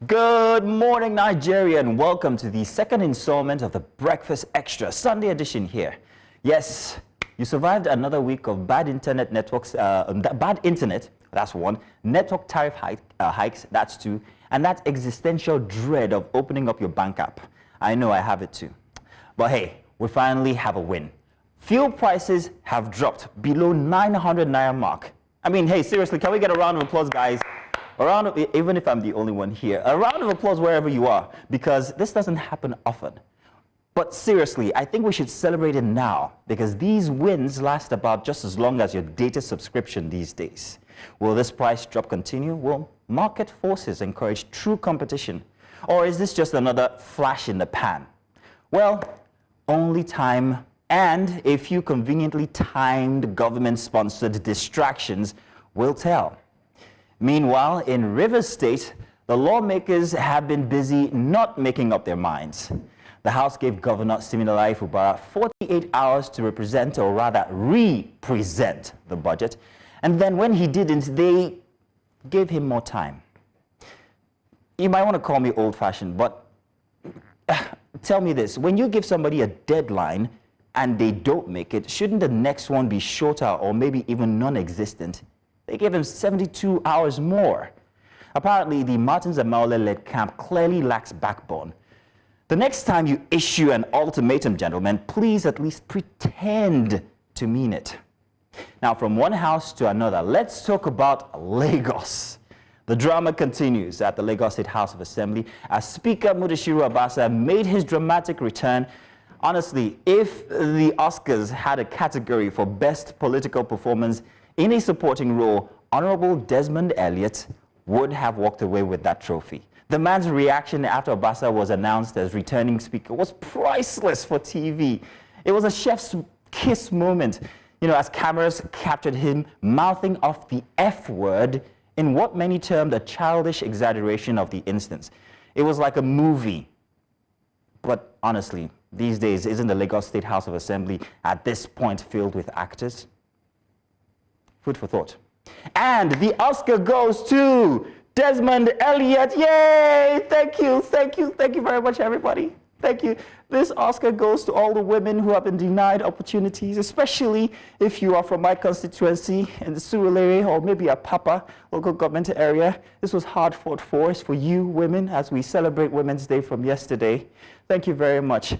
Good morning, Nigerian. Welcome to the second installment of the Breakfast Extra Sunday edition here. Yes, you survived another week of bad internet networks, bad internet, that's one, network tariff hikes, that's two, and that existential dread of opening up your bank app. I know I have it too. But hey, we finally have a win. Fuel prices have dropped below 900 naira mark. I mean, hey, seriously, can we get a round of applause, guys? Even if I'm the only one here, a round of applause wherever you are, because this doesn't happen often. But seriously, I think we should celebrate it now, because these wins last about just as long as your data subscription these days. Will this price drop continue? Will market forces encourage true competition? Or is this just another flash in the pan? Well, only time and a few conveniently timed government-sponsored distractions will tell. Meanwhile, in Rivers State, the lawmakers have been busy not making up their minds. The House gave Governor Siminalayi Fubara 48 hours to represent, or rather re-present, the budget. And then when he didn't, they gave him more time. You might want to call me old-fashioned, but tell me this. When you give somebody a deadline and they don't make it, shouldn't the next one be shorter or maybe even non-existent? They gave him 72 hours more. Apparently, the Martins Amaole-led camp clearly lacks backbone. The next time you issue an ultimatum, gentlemen, please at least pretend to mean it. Now, from one house to another, let's talk about Lagos. The drama continues at the Lagos State House of Assembly as Speaker Mudashiru Obasa made his dramatic return. Honestly, if the Oscars had a category for best political performance in a supporting role, Honorable Desmond Elliot would have walked away with that trophy. The man's reaction after Obasa was announced as returning speaker was priceless for TV. It was a chef's kiss moment, as cameras captured him mouthing off the F word in what many termed a childish exaggeration of the instance. It was like a movie. But honestly, these days, isn't the Lagos State House of Assembly at this point filled with actors? Food for thought. And the Oscar goes to Desmond Elliot. Yay! Thank you very much, everybody. Thank you. This Oscar goes to all the women who have been denied opportunities, especially if you are from my constituency in the Surulere or maybe a Papa local government area. This was hard fought for. It's for you women as we celebrate Women's Day from yesterday. Thank you very much.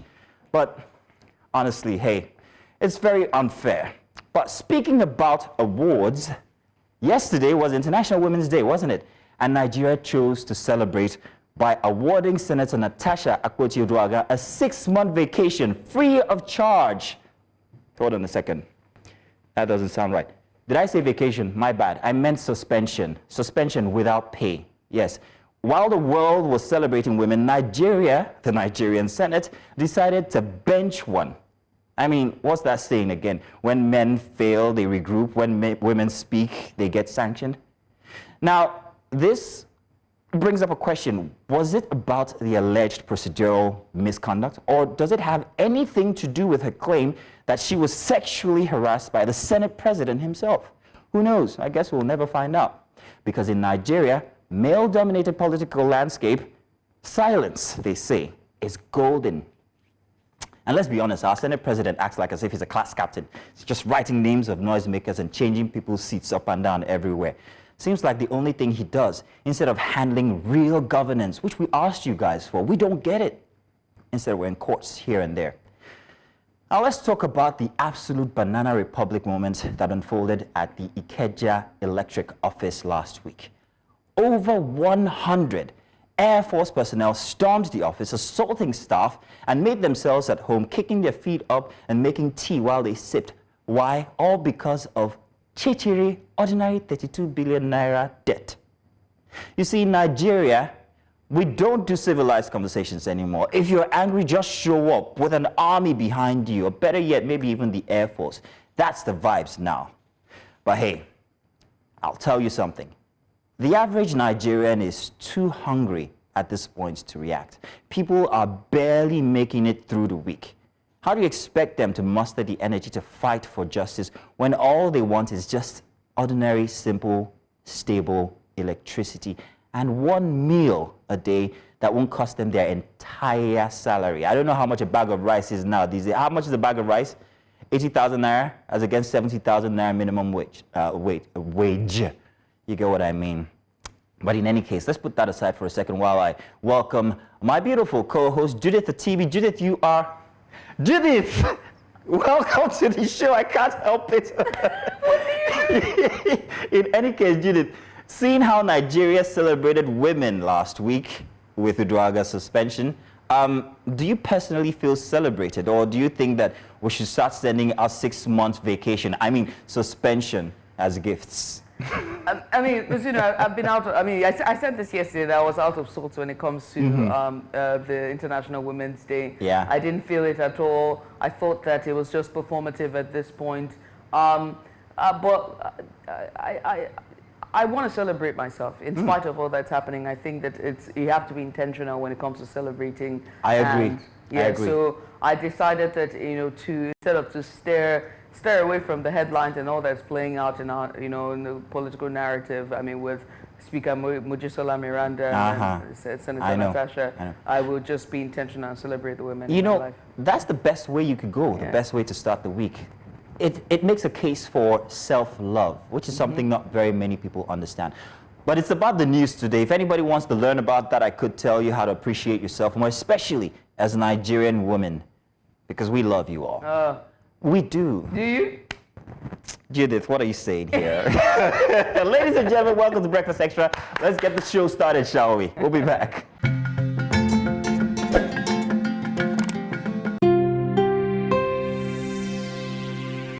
But honestly, hey, it's very unfair. But speaking about awards, yesterday was International Women's Day, wasn't it? And Nigeria chose to celebrate by awarding Senator Natasha Akpoti-Uduaghan a 6-month vacation free of charge. Hold on a second. That doesn't sound right. Did I say vacation? My bad. I meant suspension. Suspension without pay. Yes. While the world was celebrating women, Nigeria, the Nigerian Senate, decided to bench one. I mean, what's that saying again? When men fail, they regroup. When women speak, they get sanctioned. Now, this brings up a question. Was it about the alleged procedural misconduct, or does it have anything to do with her claim that she was sexually harassed by the Senate president himself? Who knows? I guess we'll never find out. Because in Nigeria, male-dominated political landscape, silence, they say, is golden. And let's be honest, our Senate president acts like as if he's a class captain. He's just writing names of noisemakers and changing people's seats up and down everywhere. Seems like the only thing he does, instead of handling real governance, which we asked you guys for, we don't get it. Instead, we're in courts here and there. Now let's talk about the absolute banana republic moment that unfolded at the Ikeja Electric office last week. Over 100 Air Force personnel stormed the office, assaulting staff, and made themselves at home, kicking their feet up and making tea while they sipped. Why? All because of chichiri, ordinary 32 billion naira debt. You see, in Nigeria, we don't do civilized conversations anymore. If you're angry, just show up with an army behind you, or better yet, maybe even the Air Force. That's the vibes now. But hey, I'll tell you something. The average Nigerian is too hungry at this point to react. People are barely making it through the week. How do you expect them to muster the energy to fight for justice when all they want is just ordinary, simple, stable electricity and one meal a day that won't cost them their entire salary. I don't know how much a bag of rice is now these days. How much is a bag of rice? 80,000 naira as against 70,000 naira minimum wage. You get what I mean? But in any case, let's put that aside for a second while I welcome my beautiful co-host, Judith Atibi. Judith, Judith! Welcome to the show. I can't help it. In any case, Judith, seeing how Nigeria celebrated women last week with Uduaghan's suspension, do you personally feel celebrated, or do you think that we should start sending out 6 months vacation, suspension, as gifts? I mean, you know, I've been out. I said this yesterday that I was out of sorts when it comes to the International Women's Day. Yeah. I didn't feel it at all. I thought that it was just performative at this point. But I want to celebrate myself in spite of all that's happening. I think that you have to be intentional when it comes to celebrating. I agree. Yeah. I agree. So I decided that instead of to stare away from the headlines and all that's playing out in our, in the political narrative. I mean, with Speaker Mojisola Miranda and Senator Natasha, I will just be intentional and celebrate the women in my life. That's the best way you could go, the best way to start the week. It makes a case for self-love, which is something not very many people understand. But it's about the news today. If anybody wants to learn about that, I could tell you how to appreciate yourself more, especially as a Nigerian woman, because we love you all. We do. Do you? Judith, what are you saying here? Ladies and gentlemen, welcome to Breakfast Extra. Let's get the show started, shall we? We'll be back.